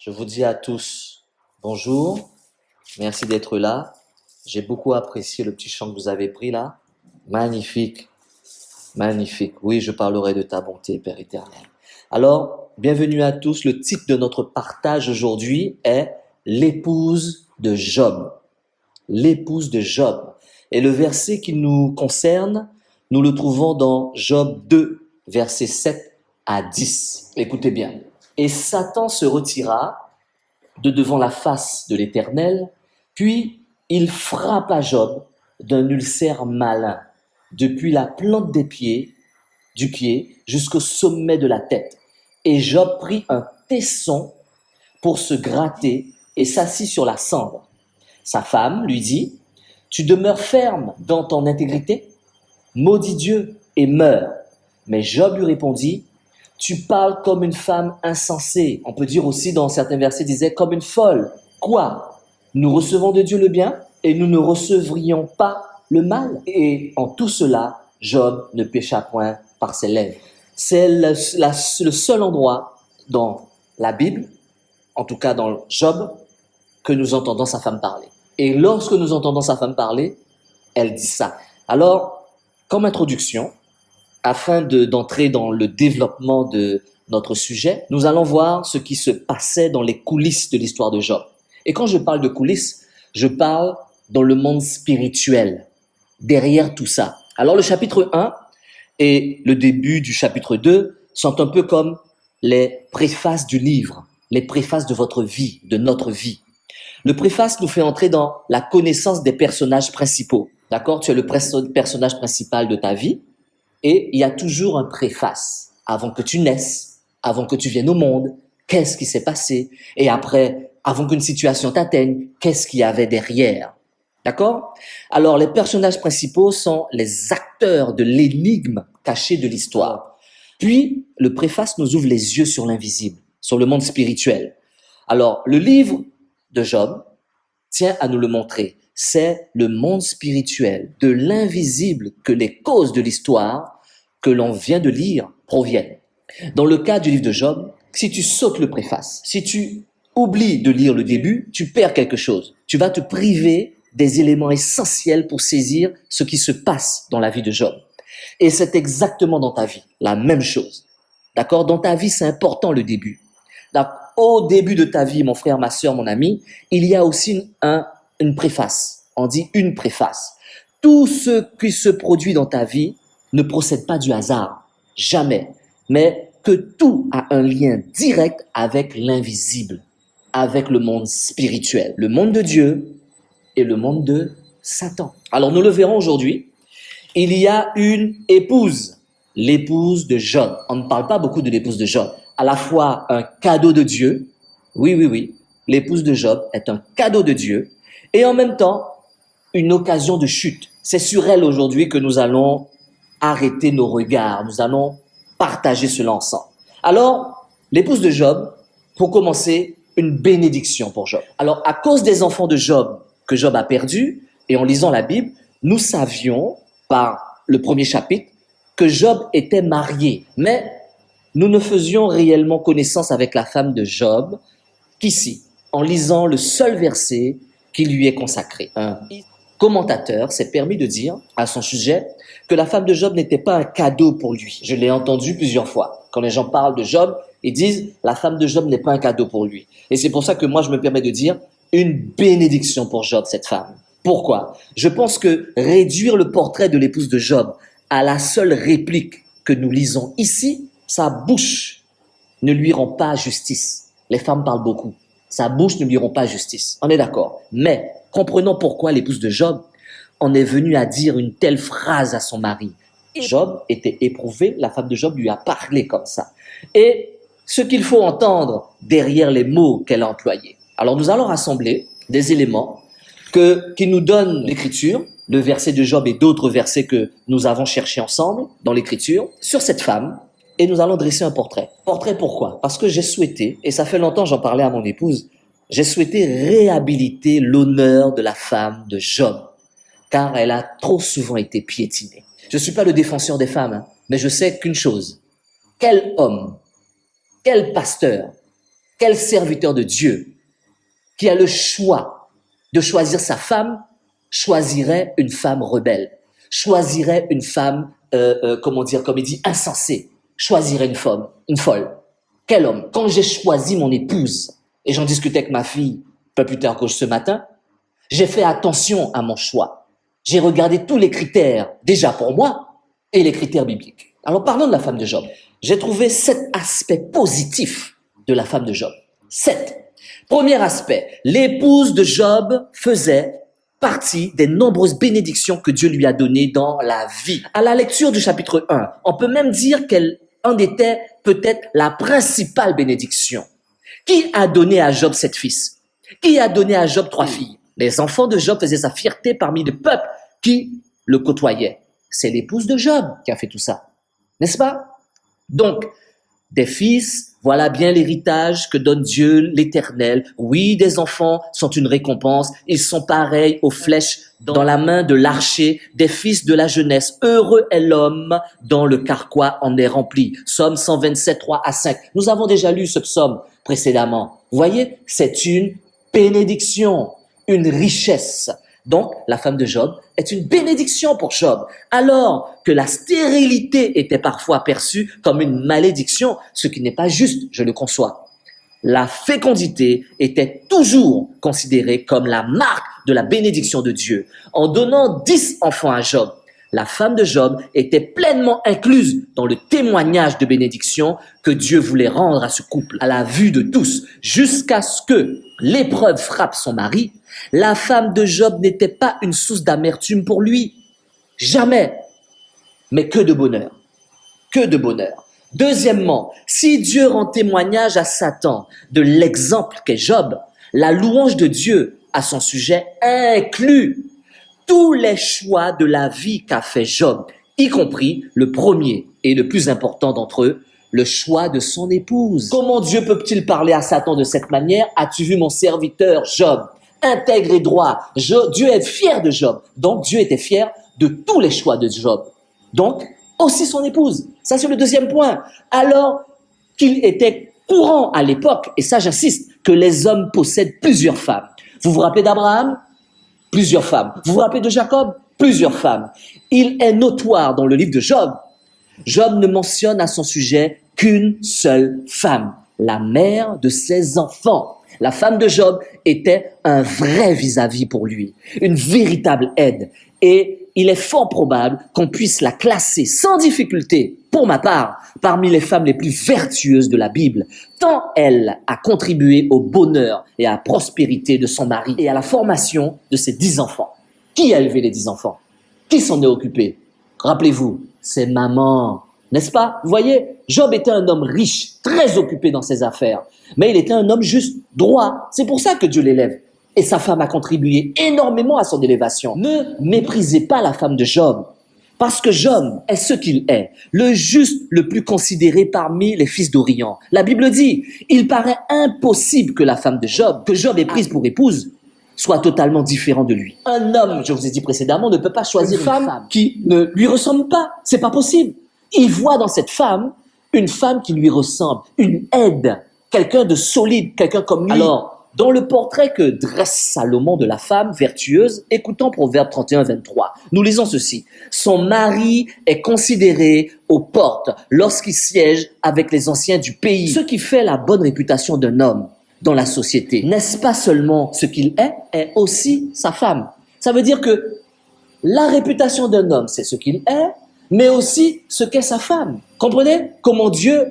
Je vous dis à tous bonjour, merci d'être là. J'ai beaucoup apprécié le petit chant que vous avez pris là. Magnifique, magnifique. Oui, je parlerai de ta bonté, Père éternel. Alors, bienvenue à tous. Le titre de notre partage aujourd'hui est l'épouse de Job. L'épouse de Job. Et le verset qui nous concerne, nous le trouvons dans Job 2, versets 7 à 10. Écoutez bien. Et Satan se retira de devant la face de l'Éternel, puis il frappa Job d'un ulcère malin, depuis la plante du pied, jusqu'au sommet de la tête. Et Job prit un tesson pour se gratter et s'assit sur la cendre. Sa femme lui dit, « Tu demeures ferme dans ton intégrité? Maudis Dieu et meurs. » Mais Job lui répondit, « Tu parles comme une femme insensée. » On peut dire aussi dans certains versets, disait, « Comme une folle. » Quoi? Nous recevons de Dieu le bien et nous ne recevrions pas le mal. Et en tout cela, Job ne pécha point par ses lèvres. C'est le seul endroit dans la Bible, en tout cas dans Job, que nous entendons sa femme parler. Et lorsque nous entendons sa femme parler, elle dit ça. Alors, comme introduction, afin d'entrer dans le développement de notre sujet, nous allons voir ce qui se passait dans les coulisses de l'histoire de Job. Et quand je parle de coulisses, je parle dans le monde spirituel, derrière tout ça. Alors le chapitre 1 et le début du chapitre 2 sont un peu comme les préfaces du livre, les préfaces de votre vie, de notre vie. Le préface nous fait entrer dans la connaissance des personnages principaux. D'accord? Tu es le personnage principal de ta vie et il y a toujours un préface. Avant que tu naisses, avant que tu viennes au monde, qu'est-ce qui s'est passé? Et après, avant qu'une situation t'atteigne, qu'est-ce qu'il y avait derrière? D'accord? Alors, les personnages principaux sont les acteurs de l'énigme cachée de l'histoire. Puis, le préface nous ouvre les yeux sur l'invisible, sur le monde spirituel. Alors, le livre de Job tient à nous le montrer. C'est le monde spirituel, de l'invisible que les causes de l'histoire que l'on vient de lire proviennent. Dans le cas du livre de Job, si tu sautes le préface, si tu oublies de lire le début, tu perds quelque chose. Tu vas te priver des éléments essentiels pour saisir ce qui se passe dans la vie de Job. Et c'est exactement dans ta vie, la même chose. D'accord? Dans ta vie, c'est important le début. Au début de ta vie, mon frère, ma sœur, mon ami, il y a aussi une préface. On dit une préface. Tout ce qui se produit dans ta vie ne procède pas du hasard, jamais, mais que tout a un lien direct avec l'invisible, avec le monde spirituel, le monde de Dieu et le monde de Satan. Alors nous le verrons aujourd'hui, il y a une épouse, l'épouse de Job. On ne parle pas beaucoup de l'épouse de Job. À la fois un cadeau de Dieu, oui, l'épouse de Job est un cadeau de Dieu, et en même temps, une occasion de chute. C'est sur elle aujourd'hui que nous allons arrêter nos regards, nous allons partager cela ensemble. Alors, l'épouse de Job, pour commencer, une bénédiction pour Job. Alors, à cause des enfants de Job que Job a perdus, et en lisant la Bible, nous savions, par le premier chapitre, que Job était marié, mais nous ne faisions réellement connaissance avec la femme de Job qu'ici, en lisant le seul verset qui lui est consacré. Un commentateur s'est permis de dire à son sujet que la femme de Job n'était pas un cadeau pour lui. Je l'ai entendu plusieurs fois. Quand les gens parlent de Job, ils disent la femme de Job n'est pas un cadeau pour lui. Et c'est pour ça que moi je me permets de dire une bénédiction pour Job, cette femme. Pourquoi? Je pense que réduire le portrait de l'épouse de Job à la seule réplique que nous lisons ici, sa bouche ne lui rend pas justice. Les femmes parlent beaucoup. Sa bouche ne lui rend pas justice. On est d'accord. Mais comprenons pourquoi l'épouse de Job en est venue à dire une telle phrase à son mari. Job était éprouvé, la femme de Job lui a parlé comme ça. Et ce qu'il faut entendre derrière les mots qu'elle a employés. Alors nous allons rassembler des éléments qui nous donnent l'Écriture, le verset de Job et d'autres versets que nous avons cherchés ensemble dans l'Écriture, sur cette femme, et nous allons dresser un portrait. Portrait pourquoi? Parce que j'ai souhaité, et ça fait longtemps j'en parlais à mon épouse, j'ai souhaité réhabiliter l'honneur de la femme de Job, car elle a trop souvent été piétinée. Je ne suis pas le défenseur des femmes, mais je sais qu'une chose, quel homme, quel pasteur Quel serviteur de Dieu qui a le choix de choisir sa femme choisirait une femme rebelle, choisirait une femme, comment dire, comme il dit, insensée, choisirait une folle. Quel homme? Quand j'ai choisi mon épouse, et j'en discutais avec ma fille pas plus tard que ce matin, j'ai fait attention à mon choix. J'ai regardé tous les critères, déjà pour moi, et les critères bibliques. Alors parlons de la femme de Job. J'ai trouvé 7 aspects positifs de la femme de Job. 7. Premier aspect, l'épouse de Job faisait partie des nombreuses bénédictions que Dieu lui a données dans la vie. À la lecture du chapitre 1, on peut même dire qu'elle en était peut-être la principale bénédiction. Qui a donné à Job 7 fils? Qui a donné à Job 3 filles? Les enfants de Job faisaient sa fierté parmi le peuple qui le côtoyait. C'est l'épouse de Job qui a fait tout ça, n'est-ce pas? Donc, des fils, voilà bien l'héritage que donne Dieu l'Éternel. Oui, des enfants sont une récompense. Ils sont pareils aux flèches dans la main de l'archer, des fils de la jeunesse. Heureux est l'homme dont le carquois en est rempli. Psaume 127, 3 à 5. Nous avons déjà lu ce psaume précédemment. Vous voyez, c'est une bénédiction, une richesse. Donc, la femme de Job est une bénédiction pour Job, alors que la stérilité était parfois perçue comme une malédiction, ce qui n'est pas juste, je le conçois. La fécondité était toujours considérée comme la marque de la bénédiction de Dieu. En donnant 10 enfants à Job, la femme de Job était pleinement incluse dans le témoignage de bénédiction que Dieu voulait rendre à ce couple, à la vue de tous, jusqu'à ce que l'épreuve frappe son mari. La femme de Job n'était pas une source d'amertume pour lui. Jamais. Mais que de bonheur. Que de bonheur. Deuxièmement, si Dieu rend témoignage à Satan de l'exemple qu'est Job, la louange de Dieu à son sujet inclut tous les choix de la vie qu'a fait Job, y compris le premier et le plus important d'entre eux, le choix de son épouse. Comment Dieu peut-il parler à Satan de cette manière? As-tu vu mon serviteur Job? Intègre et droit. Dieu est fier de Job. Donc Dieu était fier de tous les choix de Job. Donc, aussi son épouse. Ça, c'est le deuxième point. Alors qu'il était courant à l'époque, et ça j'insiste, que les hommes possèdent plusieurs femmes. Vous vous rappelez d'Abraham? Plusieurs femmes. Vous vous rappelez de Jacob? Plusieurs femmes. Il est notoire dans le livre de Job. Job ne mentionne à son sujet qu'une seule femme, la mère de ses enfants. La femme de Job était un vrai vis-à-vis pour lui, une véritable aide. Et il est fort probable qu'on puisse la classer sans difficulté, pour ma part, parmi les femmes les plus vertueuses de la Bible, tant elle a contribué au bonheur et à la prospérité de son mari et à la formation de ses 10 enfants. Qui a élevé les 10 enfants? Qui s'en est occupé? Rappelez-vous, c'est maman, n'est-ce pas? Vous voyez, Job était un homme riche, très occupé dans ses affaires, mais il était un homme juste, droit. C'est pour ça que Dieu l'élève. Et sa femme a contribué énormément à son élévation. Ne méprisez pas la femme de Job, parce que Job est ce qu'il est, le juste le plus considéré parmi les fils d'Orient. La Bible dit, il paraît impossible que la femme de Job, que Job ait prise pour épouse, soit totalement différent de lui. Un homme, je vous ai dit précédemment, ne peut pas choisir une femme qui ne lui ressemble pas. C'est pas possible. Il voit dans cette femme une femme qui lui ressemble, une aide, quelqu'un de solide, quelqu'un comme lui. Alors, dans le portrait que dresse Salomon de la femme vertueuse, écoutons Proverbe 31-23. Nous lisons ceci. Son mari est considéré aux portes lorsqu'il siège avec les anciens du pays. Ce qui fait la bonne réputation d'un homme dans la société, n'est-ce pas seulement ce qu'il est aussi sa femme. Ça veut dire que la réputation d'un homme, c'est ce qu'il est, mais aussi ce qu'est sa femme. Comprenez comment Dieu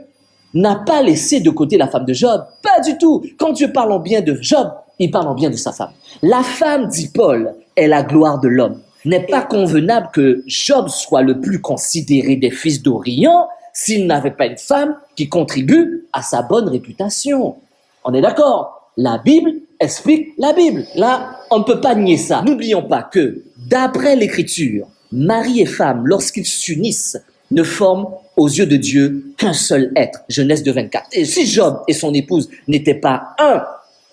n'a pas laissé de côté la femme de Job? Pas du tout. Quand Dieu parle en bien de Job, il parle en bien de sa femme. La femme, dit Paul, est la gloire de l'homme. N'est pas convenable que Job soit le plus considéré des fils d'Orient s'il n'avait pas une femme qui contribue à sa bonne réputation. On est d'accord? La Bible explique la Bible. Là, on ne peut pas nier ça. N'oublions pas que, d'après l'Écriture, mari et femme, lorsqu'ils s'unissent, ne forment aux yeux de Dieu qu'un seul être. Genèse 2:24. Et si Job et son épouse n'étaient pas un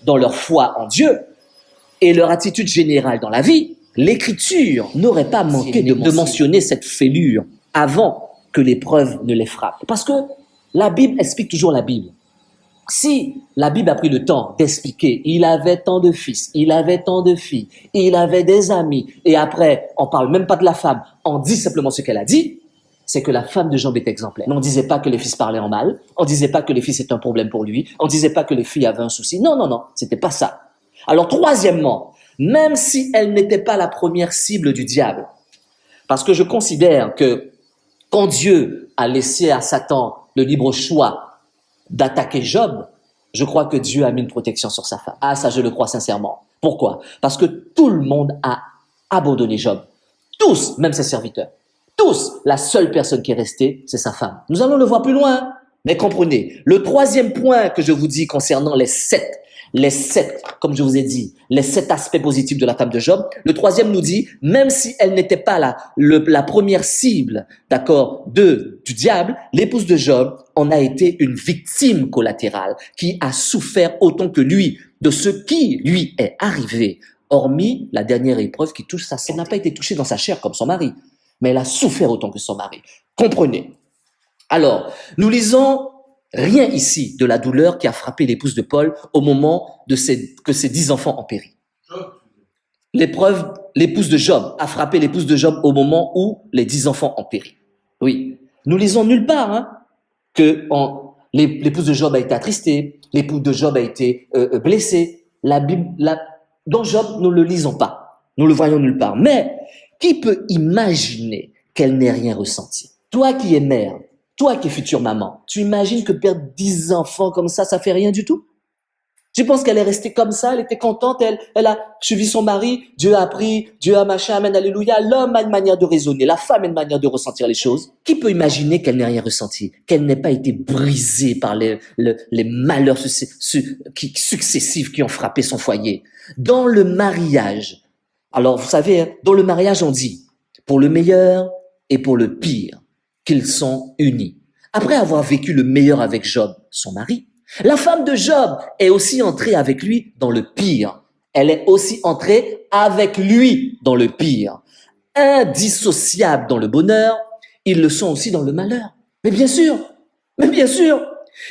dans leur foi en Dieu et leur attitude générale dans la vie, l'Écriture n'aurait pas manqué de mentionner cette fêlure avant que l'épreuve ne les frappe. Parce que la Bible explique toujours la Bible. Si la Bible a pris le temps d'expliquer, il avait tant de fils, il avait tant de filles, il avait des amis, et après, on parle même pas de la femme, on dit simplement ce qu'elle a dit, c'est que la femme de Job est exemplaire. On ne disait pas que les fils parlaient en mal, on ne disait pas que les fils étaient un problème pour lui, on ne disait pas que les filles avaient un souci. Non, non, non, c'était pas ça. Alors, troisièmement, même si elle n'était pas la première cible du diable, parce que je considère que quand Dieu a laissé à Satan le libre choix d'attaquer Job, je crois que Dieu a mis une protection sur sa femme. Ah, ça, je le crois sincèrement. Pourquoi? Parce que tout le monde a abandonné Job. Tous, même ses serviteurs. Tous, la seule personne qui est restée, c'est sa femme. Nous allons le voir plus loin. Mais comprenez, le troisième point que je vous dis concernant les sept, comme je vous ai dit, les 7 aspects positifs de la femme de Job, le troisième nous dit, même si elle n'était pas la première cible, d'accord, du diable, l'épouse de Job en a été une victime collatérale qui a souffert autant que lui de ce qui lui est arrivé, hormis la dernière épreuve qui touche sa santé. Elle n'a pas été touchée dans sa chair comme son mari, mais elle a souffert autant que son mari. Comprenez. Alors, nous lisons rien ici de la douleur qui a frappé l'épouse de Paul au moment que ses 10 enfants ont péri. L'épouse de Job a frappé l'épouse de Job au moment où les 10 enfants ont péri. Oui. Nous lisons nulle part que l'épouse de Job a été attristée, l'épouse de Job a été blessée. Dans Job, nous ne le lisons pas. Nous le voyons nulle part. Mais qui peut imaginer qu'elle n'ait rien ressenti? Toi qui es mère, toi qui es future maman, tu imagines que perdre 10 enfants comme ça fait rien du tout? Tu penses qu'elle est restée comme ça, elle était contente, elle a suivi son mari, Dieu a appris, Dieu a machin, amen, alléluia. L'homme a une manière de raisonner, la femme a une manière de ressentir les choses. Qui peut imaginer qu'elle n'ait rien ressenti, qu'elle n'ait pas été brisée par les malheurs successifs qui ont frappé son foyer? Dans le mariage, alors vous savez, dans le mariage on dit, pour le meilleur et pour le pire, qu'ils sont unis. Après avoir vécu le meilleur avec Job, son mari, la femme de Job est aussi entrée avec lui dans le pire. Elle est aussi entrée avec lui dans le pire. Indissociables dans le bonheur, ils le sont aussi dans le malheur. Mais bien sûr,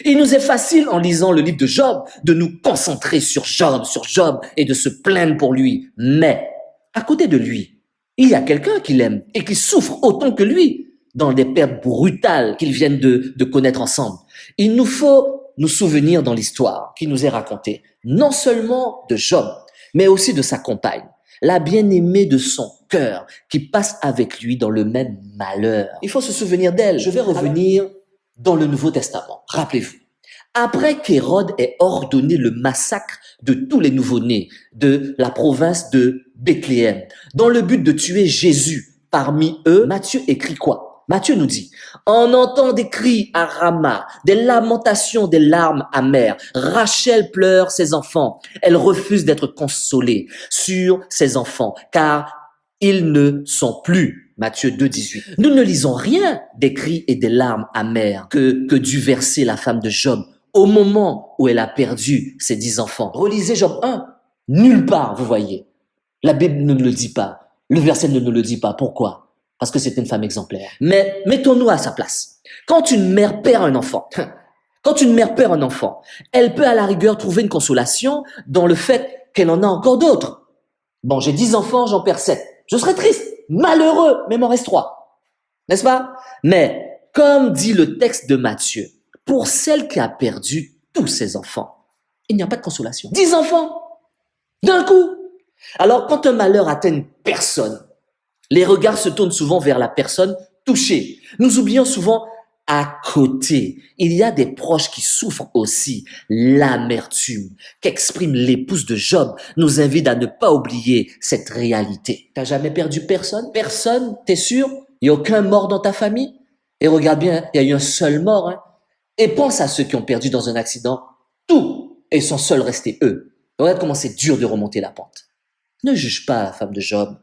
il nous est facile en lisant le livre de Job de nous concentrer sur Job et de se plaindre pour lui. Mais à côté de lui, il y a quelqu'un qui l'aime et qui souffre autant que lui dans des pertes brutales qu'ils viennent de connaître ensemble. Il nous faut nous souvenir dans l'histoire qui nous est racontée, non seulement de Job, mais aussi de sa compagne, la bien-aimée de son cœur, qui passe avec lui dans le même malheur. Il faut se souvenir d'elle. Je vais revenir dans le Nouveau Testament. Rappelez-vous, après qu'Hérode ait ordonné le massacre de tous les nouveau-nés de la province de Bethléem, dans le but de tuer Jésus parmi eux, Matthieu écrit quoi? Matthieu nous dit, on entend des cris à Rama, des lamentations, des larmes amères. Rachel pleure ses enfants. Elle refuse d'être consolée sur ses enfants, car ils ne sont plus. Matthieu 2, 18. Nous ne lisons rien des cris et des larmes amères que dut verser la femme de Job au moment où elle a perdu ses 10 enfants. Relisez Job 1. Nulle part, vous voyez. La Bible ne le dit pas. Le verset ne nous le dit pas. Pourquoi? Parce que c'était une femme exemplaire. Mais mettons-nous à sa place. Quand une mère perd un enfant, elle peut à la rigueur trouver une consolation dans le fait qu'elle en a encore d'autres. Bon, j'ai 10 enfants, j'en perds 7. Je serais triste, malheureux, mais m'en reste 3. N'est-ce pas? Mais, comme dit le texte de Matthieu, pour celle qui a perdu tous ses enfants, il n'y a pas de consolation. 10 enfants, d'un coup. Alors, quand un malheur atteint une personne, les regards se tournent souvent vers la personne touchée. Nous oublions souvent à côté. Il y a des proches qui souffrent aussi. L'amertume qu'exprime l'épouse de Job nous invite à ne pas oublier cette réalité. T'as jamais perdu personne? Personne? T'es sûr? Il n'y a aucun mort dans ta famille? Et regarde bien, il y a eu un seul mort. Et pense à ceux qui ont perdu dans un accident tout et sont seuls restés eux. Regarde comment c'est dur de remonter la pente. Ne juge pas la femme de Job.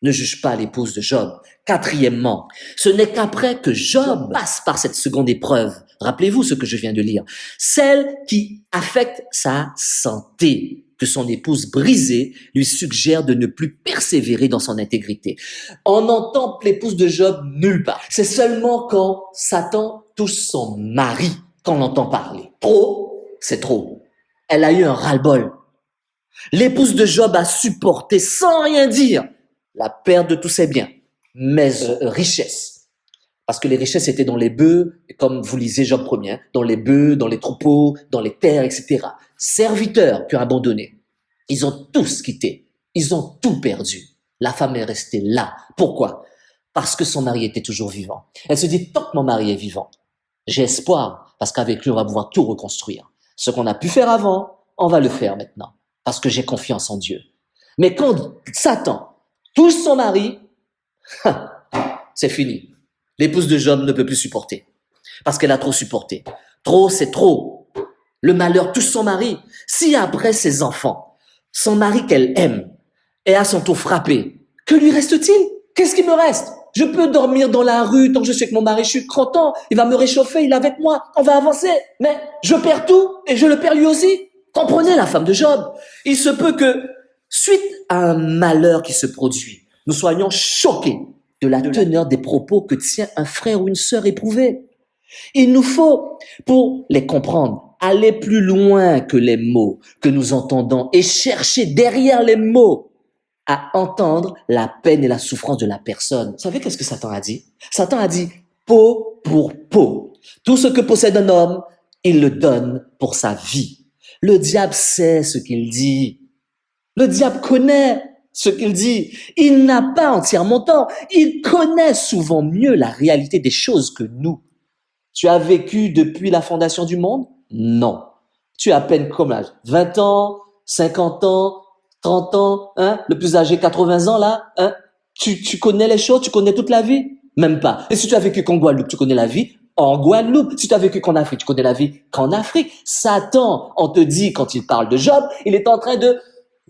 Ne juge pas l'épouse de Job. Quatrièmement, ce n'est qu'après que Job passe par cette seconde épreuve, rappelez-vous ce que je viens de lire, celle qui affecte sa santé, que son épouse brisée lui suggère de ne plus persévérer dans son intégrité. On n'entend l'épouse de Job nulle part. C'est seulement quand Satan touche son mari qu'on l'entend parler. Trop, c'est trop. Elle a eu un ras-le-bol. L'épouse de Job a supporté sans rien dire la perte de tous ses biens, richesses. Parce que les richesses étaient dans les bœufs, comme vous lisez Job 1er, dans les bœufs, dans les troupeaux, dans les terres, etc. Serviteurs qui ont abandonné. Ils ont tous quitté. Ils ont tout perdu. La femme est restée là. Pourquoi? Parce que son mari était toujours vivant. Elle se dit, tant que mon mari est vivant, j'ai espoir, parce qu'avec lui, on va pouvoir tout reconstruire. Ce qu'on a pu faire avant, on va le faire maintenant, parce que j'ai confiance en Dieu. Mais quand Satan touche son mari, c'est fini. L'épouse de Job ne peut plus supporter, parce qu'elle a trop supporté. Trop, c'est trop. Le malheur touche son mari. Si après ses enfants, son mari qu'elle aime est à son tour frappé, que lui reste-t-il? Qu'est-ce qui me reste? Je peux dormir dans la rue tant que je sais que mon mari, je suis content, il va me réchauffer, il est avec moi, on va avancer. Mais je perds tout et je le perds lui aussi. Comprenez la femme de Job. Il se peut que, suite à un malheur qui se produit, nous soyons choqués de la teneur des propos que tient un frère ou une sœur éprouvée. Il nous faut, pour les comprendre, aller plus loin que les mots que nous entendons et chercher derrière les mots à entendre la peine et la souffrance de la personne. Vous savez qu'est-ce que Satan a dit? Satan a dit peau pour peau. Tout ce que possède un homme, il le donne pour sa vie. Le diable sait ce qu'il dit. Le diable connaît ce qu'il dit. Il n'a pas entièrement tort. Il connaît souvent mieux la réalité des choses que nous. Tu as vécu depuis la fondation du monde? Non. Tu as à peine comme âge? 20 ans, 50 ans, 30 ans, hein? Le plus âgé, 80 ans, là, hein? Tu connais les choses, tu connais toute la vie? Même pas. Et si tu as vécu qu'en Guadeloupe, tu connais la vie en Guadeloupe. Si tu as vécu qu'en Afrique, tu connais la vie qu'en Afrique. Satan, on te dit, quand il parle de Job, il est en train de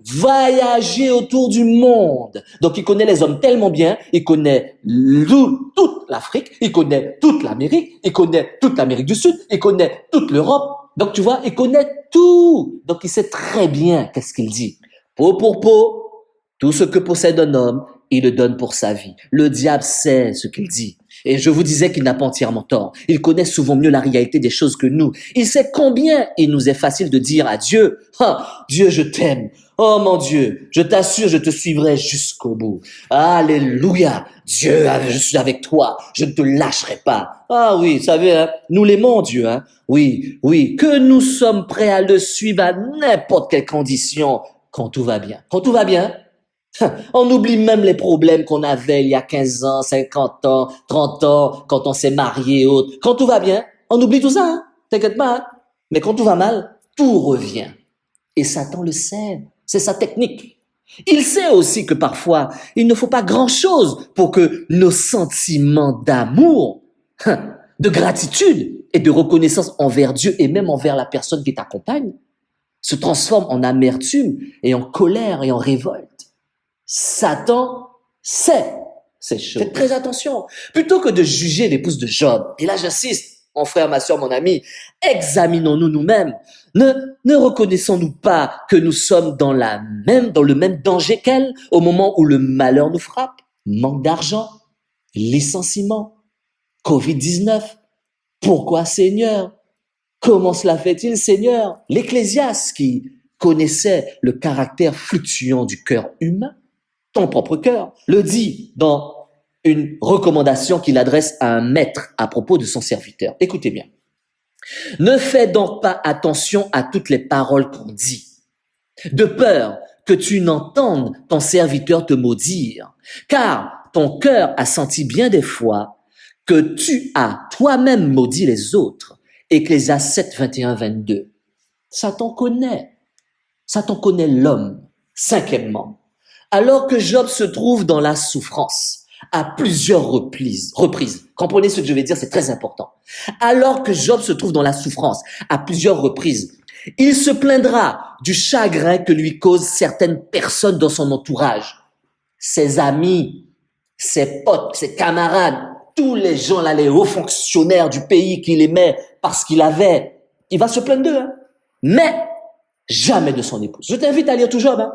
voyager autour du monde. Donc, il connaît les hommes tellement bien, il connaît toute l'Afrique, il connaît toute l'Amérique, il connaît toute l'Amérique du Sud, il connaît toute l'Europe. Donc, tu vois, il connaît tout. Donc, il sait très bien qu'est-ce qu'il dit. Peau pour peau, tout ce que possède un homme, il le donne pour sa vie. Le diable sait ce qu'il dit. Et je vous disais qu'il n'a pas entièrement tort. Il connaît souvent mieux la réalité des choses que nous. Il sait combien il nous est facile de dire à Dieu, « Ah, Dieu, je t'aime. Oh mon Dieu, je t'assure, je te suivrai jusqu'au bout. Alléluia. Dieu, je suis avec toi. Je ne te lâcherai pas. » Ah oui, vous savez, hein, nous l'aimons, Dieu. Hein. Oui, oui, que nous sommes prêts à le suivre à n'importe quelle condition quand tout va bien. Quand tout va bien, on oublie même les problèmes qu'on avait il y a 15 ans, 50 ans, 30 ans, quand on s'est marié et autres. Quand tout va bien, on oublie tout ça, hein. T'inquiète pas. Hein. Mais quand tout va mal, tout revient. Et Satan le sait. C'est sa technique. Il sait aussi que parfois, il ne faut pas grand-chose pour que nos sentiments d'amour, de gratitude et de reconnaissance envers Dieu et même envers la personne qui t'accompagne se transforment en amertume et en colère et en révolte. Satan sait ces choses. Faites très attention. Plutôt que de juger l'épouse de Job, et là j'insiste, mon frère, ma soeur, mon ami, examinons-nous nous-mêmes. Ne reconnaissons-nous pas que nous sommes dans le même danger qu'elle au moment où le malheur nous frappe? Manque d'argent, licenciement, Covid-19. Pourquoi, Seigneur? Comment cela fait-il, Seigneur? L'Ecclésiaste qui connaissait le caractère fluctuant du cœur humain, ton propre cœur, le dit dans une recommandation qu'il adresse à un maître à propos de son serviteur. Écoutez bien. Ne fais donc pas attention à toutes les paroles qu'on dit, de peur que tu n'entendes ton serviteur te maudire, car ton cœur a senti bien des fois que tu as toi-même maudit les autres. Ecclésiaste 7, 21, 22. Satan connaît l'homme. Cinquièmement, alors que Job se trouve dans la souffrance à plusieurs reprises, comprenez ce que je vais dire, c'est très important. Alors que Job se trouve dans la souffrance à plusieurs reprises, il se plaindra du chagrin que lui causent certaines personnes dans son entourage, ses amis, ses potes, ses camarades, tous les gens là, les hauts fonctionnaires du pays qu'il aimait parce qu'il avait, il va se plaindre d'eux, hein. Mais jamais de son épouse. Je t'invite à lire tout Job, hein.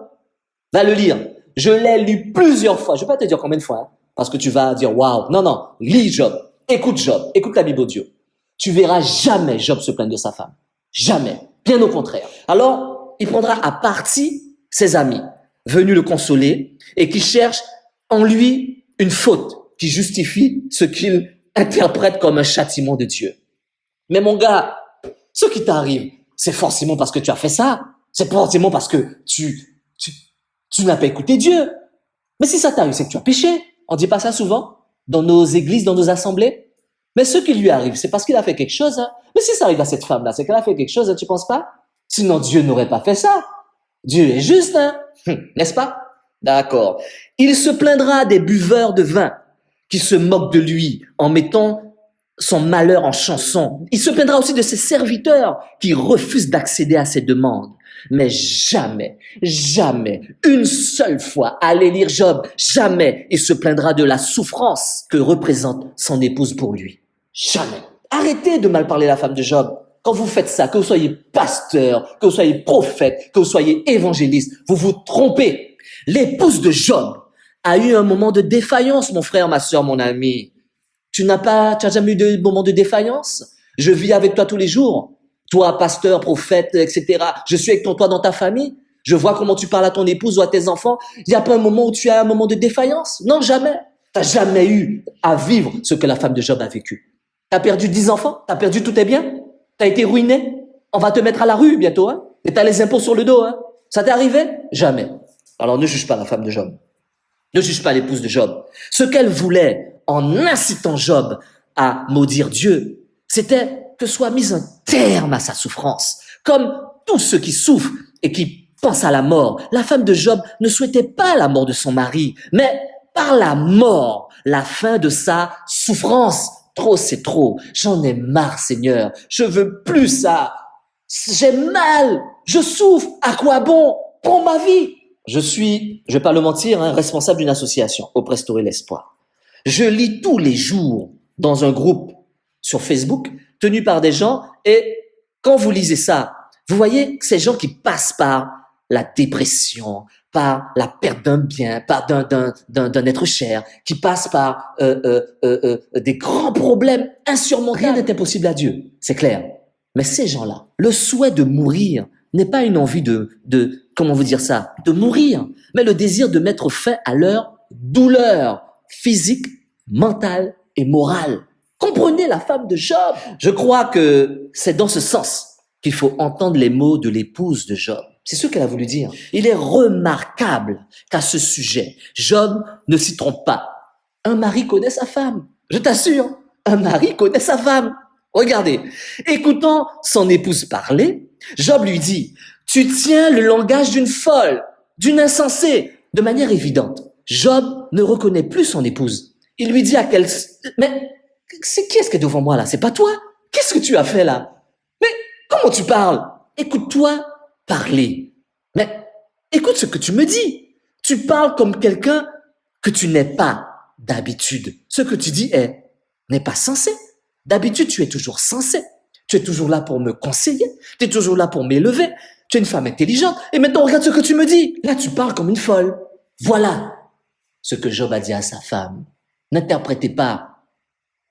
Va le lire. Je l'ai lu plusieurs fois. Je vais pas te dire combien de fois, hein, parce que tu vas dire waouh. Non, lis Job, écoute la Bible audio. Tu verras jamais Job se plaindre de sa femme. Jamais. Bien au contraire. Alors, il prendra à partie ses amis, venus le consoler et qui cherchent en lui une faute qui justifie ce qu'il interprète comme un châtiment de Dieu. Mais mon gars, ce qui t'arrive, c'est forcément parce que tu as fait ça. C'est forcément parce que tu n'as pas écouté Dieu. Mais si ça t'arrive, c'est que tu as péché. On dit pas ça souvent dans nos églises, dans nos assemblées. Mais ce qui lui arrive, c'est parce qu'il a fait quelque chose. Hein. Mais si ça arrive à cette femme-là, c'est qu'elle a fait quelque chose, hein, tu penses pas? Sinon, Dieu n'aurait pas fait ça. Dieu est juste, hein? N'est-ce pas? D'accord. Il se plaindra des buveurs de vin qui se moquent de lui en mettant son malheur en chanson. Il se plaindra aussi de ses serviteurs qui refusent d'accéder à ses demandes. Mais jamais, jamais, une seule fois, allez lire Job, jamais il se plaindra de la souffrance que représente son épouse pour lui. Jamais. Arrêtez de mal parler la femme de Job. Quand vous faites ça, que vous soyez pasteur, que vous soyez prophète, que vous soyez évangéliste, vous vous trompez. L'épouse de Job a eu un moment de défaillance, mon frère, ma sœur, mon ami. Tu as jamais eu de moment de défaillance? Je vis avec toi tous les jours. Toi, pasteur, prophète, etc. Je suis avec toi dans ta famille. Je vois comment tu parles à ton épouse ou à tes enfants. Il n'y a pas un moment où tu as un moment de défaillance? Non, jamais. Tu n'as jamais eu à vivre ce que la femme de Job a vécu. Tu as perdu 10 enfants? Tu as perdu tous tes biens? Tu as été ruiné? On va te mettre à la rue bientôt, hein? Et tu as les impôts sur le dos, hein? Ça t'est arrivé? Jamais. Alors ne juge pas la femme de Job. Ne juge pas l'épouse de Job. Ce qu'elle voulait en incitant Job à maudire Dieu, c'était que soit mis un terme à sa souffrance. Comme tous ceux qui souffrent et qui pensent à la mort, la femme de Job ne souhaitait pas la mort de son mari, mais par la mort, la fin de sa souffrance. Trop, c'est trop. J'en ai marre, Seigneur. Je veux plus ça. J'ai mal. Je souffre. À quoi bon? Prends ma vie. Je vais pas le mentir, responsable d'une association au Restaurer l'Espoir. Je lis tous les jours dans un groupe sur Facebook tenu par des gens et quand vous lisez ça, vous voyez ces gens qui passent par la dépression, par la perte d'un bien, par d'un être cher, qui passent par des grands problèmes insurmontables. Rien n'est impossible à Dieu, c'est clair. Mais ces gens-là, le souhait de mourir n'est pas une envie comment vous dire ça, de mourir, mais le désir de mettre fin à leur douleur physique, mentale et morale. Comprenez la femme de Job. Je crois que c'est dans ce sens qu'il faut entendre les mots de l'épouse de Job. C'est ce qu'elle a voulu dire. Il est remarquable qu'à ce sujet, Job ne s'y trompe pas. Un mari connaît sa femme. Je t'assure, un mari connaît sa femme. Regardez, écoutant son épouse parler, Job lui dit, « Tu tiens le langage d'une folle, d'une insensée. » De manière évidente, Job ne reconnaît plus son épouse. Il lui dit à quel... Mais qui est-ce qui est devant moi là? C'est pas toi? Qu'est-ce que tu as fait là? Mais comment tu parles? Écoute-toi parler. Mais écoute ce que tu me dis. Tu parles comme quelqu'un que tu n'es pas d'habitude. Ce que tu dis n'est pas sensé. D'habitude, tu es toujours sensé. Tu es toujours là pour me conseiller. Tu es toujours là pour m'élever. Tu es une femme intelligente. Et maintenant, regarde ce que tu me dis. Là, tu parles comme une folle. Voilà ce que Job a dit à sa femme. N'interprétez pas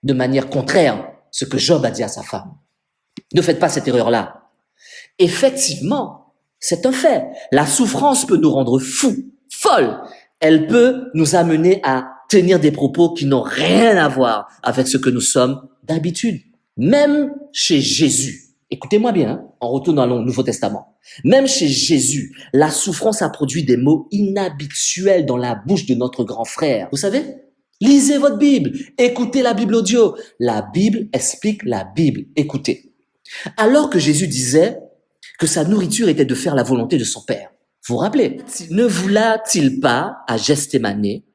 de manière contraire ce que Job a dit à sa femme. Ne faites pas cette erreur-là. Effectivement, c'est un fait. La souffrance peut nous rendre fous, folles. Elle peut nous amener à tenir des propos qui n'ont rien à voir avec ce que nous sommes d'habitude. Même chez Jésus, écoutez-moi bien, on retourne dans le Nouveau Testament. Même chez Jésus, la souffrance a produit des mots inhabituels dans la bouche de notre grand frère. Vous savez? Lisez votre Bible, écoutez la Bible audio. La Bible explique la Bible. Écoutez. Alors que Jésus disait que sa nourriture était de faire la volonté de son Père. Vous vous rappelez? Ne voula-t-il pas, à Gethsémani,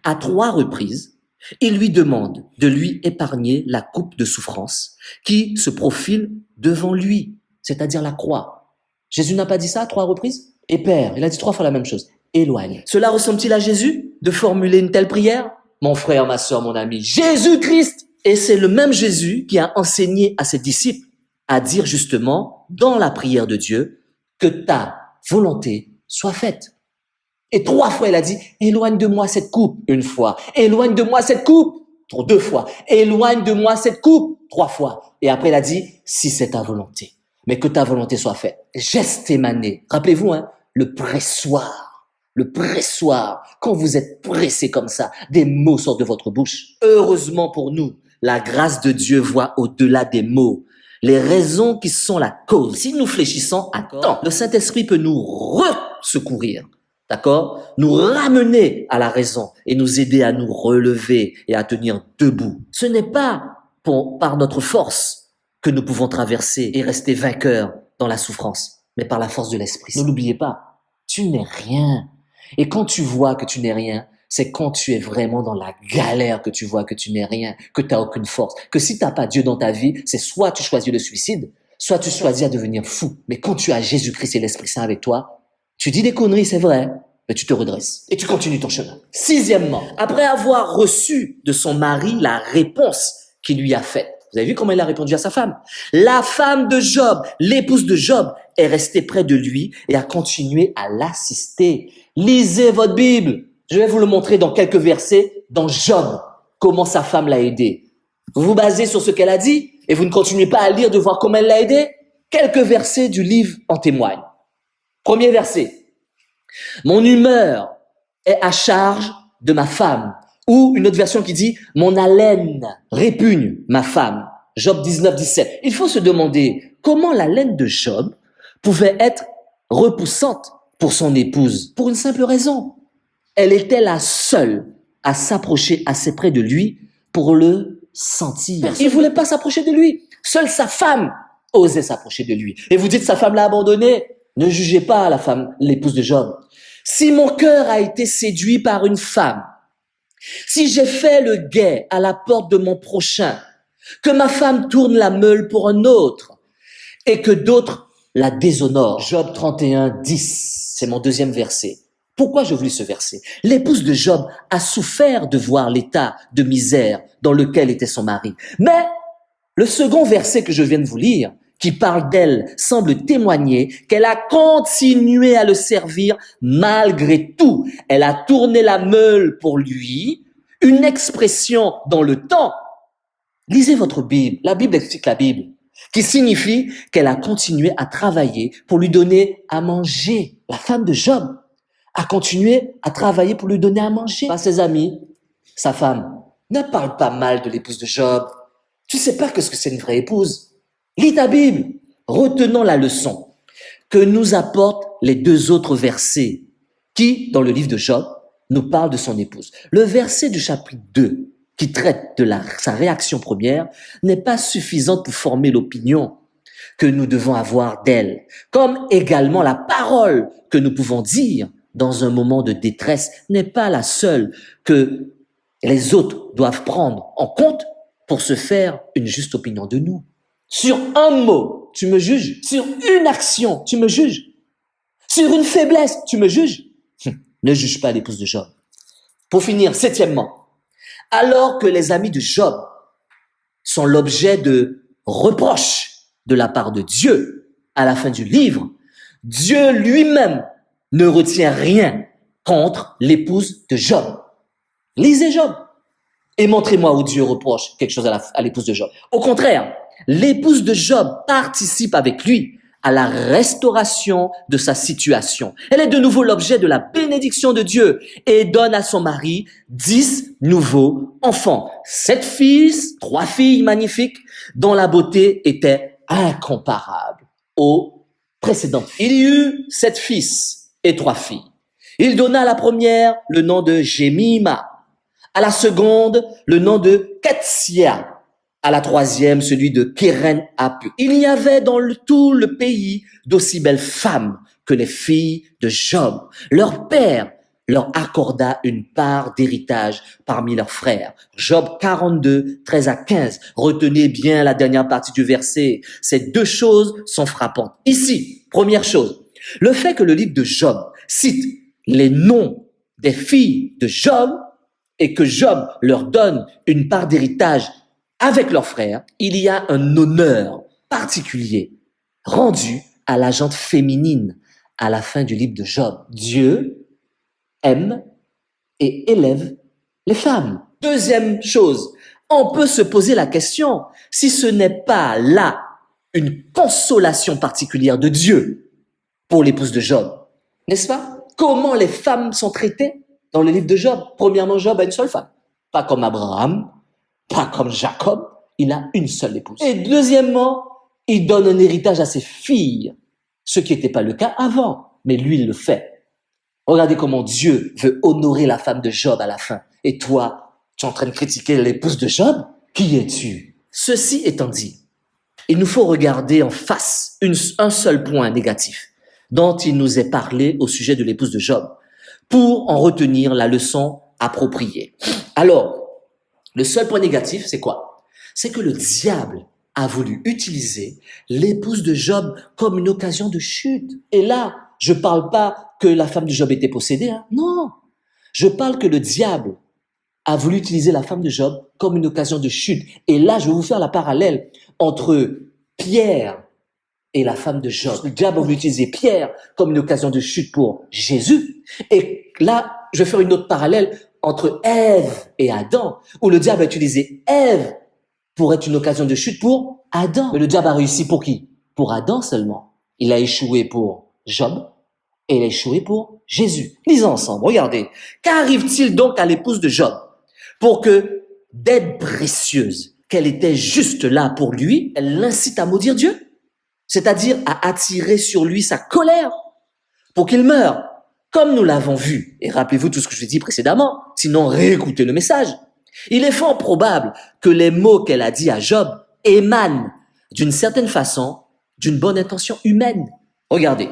à 3 reprises, il lui demande de lui épargner la coupe de souffrance qui se profile devant lui, c'est-à-dire la croix. Jésus n'a pas dit ça à 3 reprises? Et Père, il a dit 3 fois la même chose. Éloigne. Cela ressemble-t-il à Jésus de formuler une telle prière? Mon frère, ma sœur, mon ami, Jésus-Christ! Et c'est le même Jésus qui a enseigné à ses disciples à dire justement, dans la prière de Dieu, que ta volonté soit faite. Et 3 fois, il a dit, éloigne de moi cette coupe, 1 fois. Éloigne de moi cette coupe, 2 fois. Éloigne de moi cette coupe, 3 fois. Et après, il a dit, si c'est ta volonté. mais que ta volonté soit faite. Geste émané. Rappelez-vous, hein, le pressoir. Le pressoir. Quand vous êtes pressé comme ça, des mots sortent de votre bouche. Heureusement pour nous, la grâce de Dieu voit au-delà des mots. Les raisons qui sont la cause. Si nous fléchissons à temps, le Saint-Esprit peut nous secourir. D'accord? Nous ramener à la raison et nous aider à nous relever et à tenir debout. Ce n'est pas par notre force que nous pouvons traverser et rester vainqueurs dans la souffrance, mais par la force de l'Esprit. Ne l'oubliez pas, tu n'es rien. Et quand tu vois que tu n'es rien, c'est quand tu es vraiment dans la galère que tu vois que tu n'es rien, que tu n'as aucune force, que si tu n'as pas Dieu dans ta vie, c'est soit tu choisis le suicide, soit tu choisis à devenir fou. Mais quand tu as Jésus-Christ et l'Esprit Saint avec toi, tu dis des conneries, c'est vrai, mais tu te redresses et tu continues ton chemin. Sixièmement, après avoir reçu de son mari la réponse qu'il lui a faite, vous avez vu comment il a répondu à sa femme? La femme de Job, l'épouse de Job, est restée près de lui et a continué à l'assister. Lisez votre Bible. Je vais vous le montrer dans quelques versets dans Job, comment sa femme l'a aidé. Vous vous basez sur ce qu'elle a dit et vous ne continuez pas à lire de voir comment elle l'a aidé? Quelques versets du livre en témoignent. Premier verset. Mon humeur est à charge de ma femme. Ou une autre version qui dit, mon haleine répugne ma femme. Job 19, 17. Il faut se demander comment l'haleine de Job pouvait être repoussante pour son épouse. Pour une simple raison. Elle était la seule à s'approcher assez près de lui pour le sentir. Il ne voulait pas s'approcher de lui. Seule sa femme osait s'approcher de lui. Et vous dites, sa femme l'a abandonné. Ne jugez pas la femme, l'épouse de Job. Si mon cœur a été séduit par une femme, si j'ai fait le guet à la porte de mon prochain, que ma femme tourne la meule pour un autre et que d'autres la déshonorent. Job 31, 10, c'est mon deuxième verset. Pourquoi je voulais ce verset? L'épouse de Job a souffert de voir l'état de misère dans lequel était son mari. Mais le second verset que je viens de vous lire, qui parle d'elle, semble témoigner qu'elle a continué à le servir malgré tout. Elle a tourné la meule pour lui, une expression dans le temps. Lisez votre Bible, la Bible explique la Bible, qui signifie qu'elle a continué à travailler pour lui donner à manger. La femme de Job a continué à travailler pour lui donner à manger. Pas ses amis, sa femme. Ne parle pas mal de l'épouse de Job. Tu sais pas ce que c'est une vraie épouse. Lis ta Bible, retenons la leçon que nous apportent les deux autres versets qui, dans le livre de Job, nous parlent de son épouse. Le verset du chapitre 2, qui traite de sa réaction première, n'est pas suffisante pour former l'opinion que nous devons avoir d'elle, comme également la parole que nous pouvons dire dans un moment de détresse n'est pas la seule que les autres doivent prendre en compte pour se faire une juste opinion de nous. Sur un mot, tu me juges. Sur une action, tu me juges. Sur une faiblesse, tu me juges. Ne juge pas l'épouse de Job. Pour finir, septièmement, alors que les amis de Job sont l'objet de reproches de la part de Dieu à la fin du livre, Dieu lui-même ne retient rien contre l'épouse de Job. Lisez Job et montrez-moi où Dieu reproche quelque chose à l'épouse de Job. Au contraire, l'épouse de Job participe avec lui à la restauration de sa situation. Elle est de nouveau l'objet de la bénédiction de Dieu et donne à son mari 10 nouveaux enfants. 7 fils, 3 filles magnifiques dont la beauté était incomparable aux précédentes. Il y eut 7 fils et 3 filles. Il donna à la première le nom de Jemima, à la seconde le nom de Ketsia, à la troisième, celui de Kéren-Apu. Il y avait dans tout le pays d'aussi belles femmes que les filles de Job. Leur père leur accorda une part d'héritage parmi leurs frères. Job 42, 13 à 15. Retenez bien la dernière partie du verset. Ces deux choses sont frappantes. Ici, première chose, le fait que le livre de Job cite les noms des filles de Job et que Job leur donne une part d'héritage avec leurs frères, il y a un honneur particulier rendu à la gente féminine à la fin du livre de Job. Dieu aime et élève les femmes. Deuxième chose, on peut se poser la question, si ce n'est pas là une consolation particulière de Dieu pour l'épouse de Job. N'est-ce pas? Comment les femmes sont traitées dans le livre de Job? Premièrement, Job a une seule femme. Pas comme Abraham, pas comme Jacob. Il a une seule épouse. Et deuxièmement, il donne un héritage à ses filles, ce qui n'était pas le cas avant. Mais lui, il le fait. Regardez comment Dieu veut honorer la femme de Job à la fin. Et toi, tu es en train de critiquer l'épouse de Job? Qui es-tu? Ceci étant dit, il nous faut regarder en face un seul point négatif dont il nous est parlé au sujet de l'épouse de Job pour en retenir la leçon appropriée. Alors, le seul point négatif, c'est quoi? C'est que le diable a voulu utiliser l'épouse de Job comme une occasion de chute. Et là, je parle pas que la femme de Job était possédée, hein. Non. Je parle que le diable a voulu utiliser la femme de Job comme une occasion de chute. Et là, je vais vous faire la parallèle entre Pierre et la femme de Job. Le diable a voulu utiliser Pierre comme une occasion de chute pour Jésus. Et là, je vais faire une autre parallèle entre Ève et Adam, où le diable a utilisé Ève pour être une occasion de chute pour Adam. Mais le diable a réussi pour qui? Pour Adam seulement. Il a échoué pour Job et il a échoué pour Jésus. Lisons ensemble, regardez. Qu'arrive-t-il donc à l'épouse de Job? Pour que, d'être précieuse, qu'elle était juste là pour lui, elle l'incite à maudire Dieu, c'est-à-dire à attirer sur lui sa colère pour qu'il meure, comme nous l'avons vu. Et rappelez-vous tout ce que je vous ai dit précédemment, sinon réécoutez le message. Il est fort probable que les mots qu'elle a dit à Job émanent d'une certaine façon d'une bonne intention humaine. Regardez,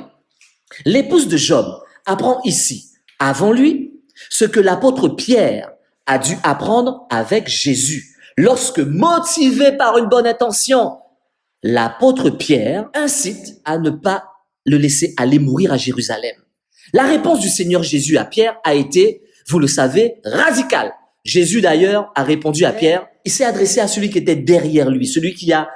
l'épouse de Job apprend ici, avant lui, ce que l'apôtre Pierre a dû apprendre avec Jésus. Lorsque, motivé par une bonne intention, l'apôtre Pierre incite à ne pas le laisser aller mourir à Jérusalem. La réponse du Seigneur Jésus à Pierre a été, vous le savez, radicale. Jésus d'ailleurs a répondu à Pierre, il s'est adressé à celui qui était derrière lui, celui qui a,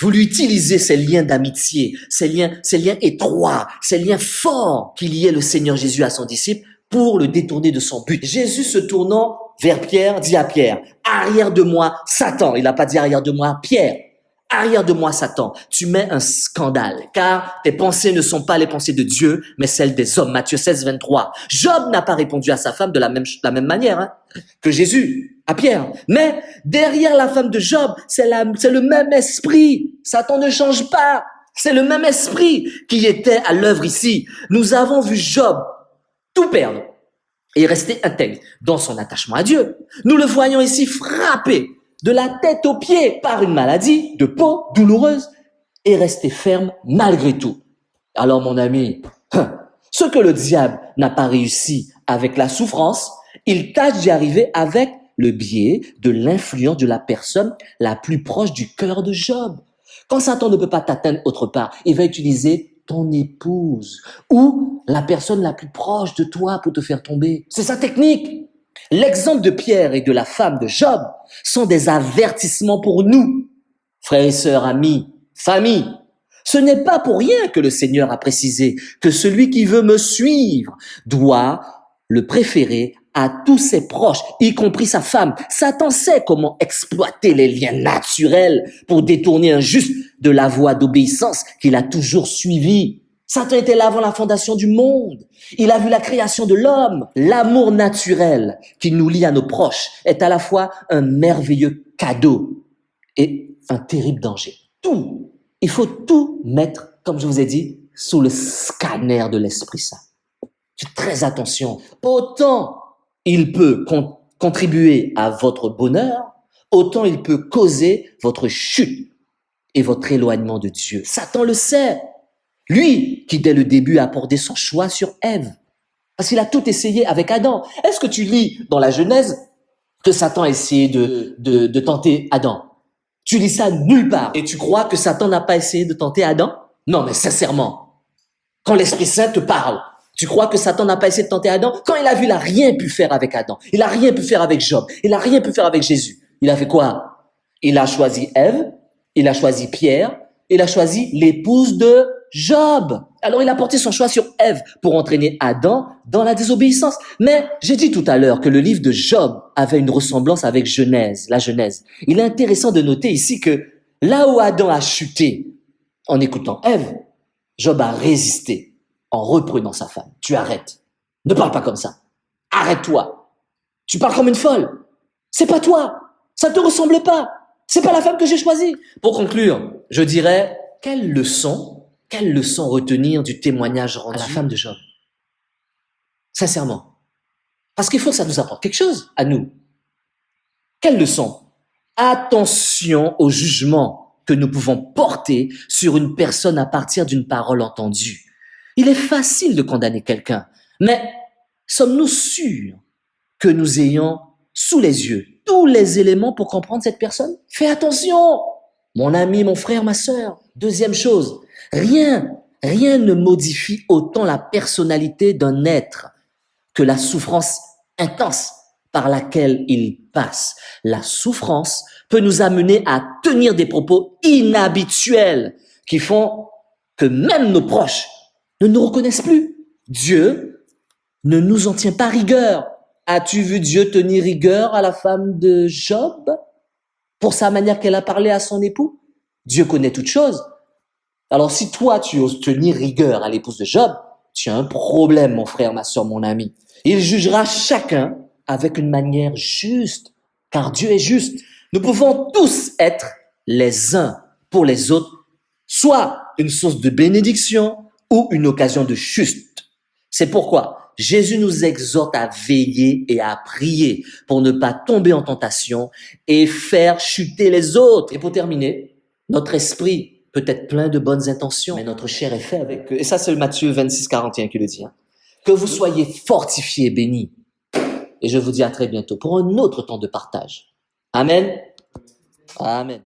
voulu utiliser ces liens d'amitié, ces liens étroits, ces liens forts qui liaient le Seigneur Jésus à son disciple pour le détourner de son but. Jésus se tournant vers Pierre, dit à Pierre, arrière de moi, Satan. Il n'a pas dit arrière de moi, Pierre. Arrière de moi, Satan. Tu mets un scandale, car tes pensées ne sont pas les pensées de Dieu, mais celles des hommes. Matthieu 16, 23. Job n'a pas répondu à sa femme de la même manière que Jésus à Pierre. Mais derrière la femme de Job, c'est le même esprit. Satan ne change pas. C'est le même esprit qui était à l'œuvre ici. Nous avons vu Job tout perdre et rester intègre dans son attachement à Dieu. Nous le voyons ici frappé de la tête aux pieds par une maladie de peau douloureuse et rester ferme malgré tout. Alors mon ami, ce que le diable n'a pas réussi avec la souffrance, il tâche d'y arriver avec le biais de l'influence de la personne la plus proche du cœur de Job. Quand Satan ne peut pas t'atteindre autre part, il va utiliser ton épouse ou la personne la plus proche de toi pour te faire tomber. C'est sa technique. L'exemple de Pierre et de la femme de Job sont des avertissements pour nous, frères et sœurs, amis, famille. Ce n'est pas pour rien que le Seigneur a précisé que celui qui veut me suivre doit le préférer à tous ses proches, y compris sa femme. Satan sait comment exploiter les liens naturels pour détourner un juste de la voie d'obéissance qu'il a toujours suivie. Satan était là avant la fondation du monde. Il a vu la création de l'homme. L'amour naturel qui nous lie à nos proches est à la fois un merveilleux cadeau et un terrible danger. Tout, il faut tout mettre, comme je vous ai dit, sous le scanner de l'Esprit Saint. Faites très attention. Autant il peut contribuer à votre bonheur, autant il peut causer votre chute et votre éloignement de Dieu. Satan le sait. Lui, qui dès le début a porté son choix sur Ève. Parce qu'il a tout essayé avec Adam. Est-ce que tu lis dans la Genèse que Satan a essayé de tenter Adam? Tu lis ça nulle part. Et tu crois que Satan n'a pas essayé de tenter Adam? Non, mais sincèrement, quand l'Esprit Saint te parle, tu crois que Satan n'a pas essayé de tenter Adam? Quand il a vu, il n'a rien pu faire avec Adam. Il n'a rien pu faire avec Job. Il n'a rien pu faire avec Jésus. Il a fait quoi? Il a choisi Ève, il a choisi Pierre, il a choisi l'épouse de Job. Alors il a porté son choix sur Ève pour entraîner Adam dans la désobéissance. Mais j'ai dit tout à l'heure que le livre de Job avait une ressemblance avec Genèse, la Genèse. Il est intéressant de noter ici que Là où Adam a chuté en écoutant Ève, Job a résisté en reprenant sa femme. Tu arrêtes. Ne parle pas comme ça. Arrête-toi. Tu parles comme une folle. C'est pas toi. Ça te ressemble pas. C'est pas la femme que j'ai choisie. Pour conclure, je dirais, quelle leçon retenir du témoignage rendu à la femme de Job? Sincèrement. Parce qu'il faut que ça nous apporte quelque chose à nous. Quelle leçon? Attention au jugement que nous pouvons porter sur une personne à partir d'une parole entendue. Il est facile de condamner quelqu'un, mais sommes-nous sûrs que nous ayons sous les yeux tous les éléments pour comprendre cette personne? Fais attention, mon ami, mon frère, ma sœur. Deuxième chose, rien ne modifie autant la personnalité d'un être que la souffrance intense par laquelle il passe. La souffrance peut nous amener à tenir des propos inhabituels qui font que même nos proches ne nous reconnaissent plus. Dieu ne nous en tient pas rigueur. As-tu vu Dieu tenir rigueur à la femme de Job pour sa manière qu'elle a parlé à son époux? Dieu connaît toutes choses. Alors si toi tu oses tenir rigueur à l'épouse de Job, tu as un problème, mon frère, ma soeur, mon ami. Il jugera chacun avec une manière juste, car Dieu est juste. Nous pouvons tous être les uns pour les autres, soit une source de bénédiction ou une occasion de chute. C'est pourquoi Jésus nous exhorte à veiller et à prier pour ne pas tomber en tentation et faire chuter les autres. Et pour terminer, notre esprit peut être plein de bonnes intentions, mais notre chair est faible. Et ça, c'est Matthieu 26, 41 qui le dit. Que vous soyez fortifiés et bénis. Et je vous dis à très bientôt pour un autre temps de partage. Amen. Amen.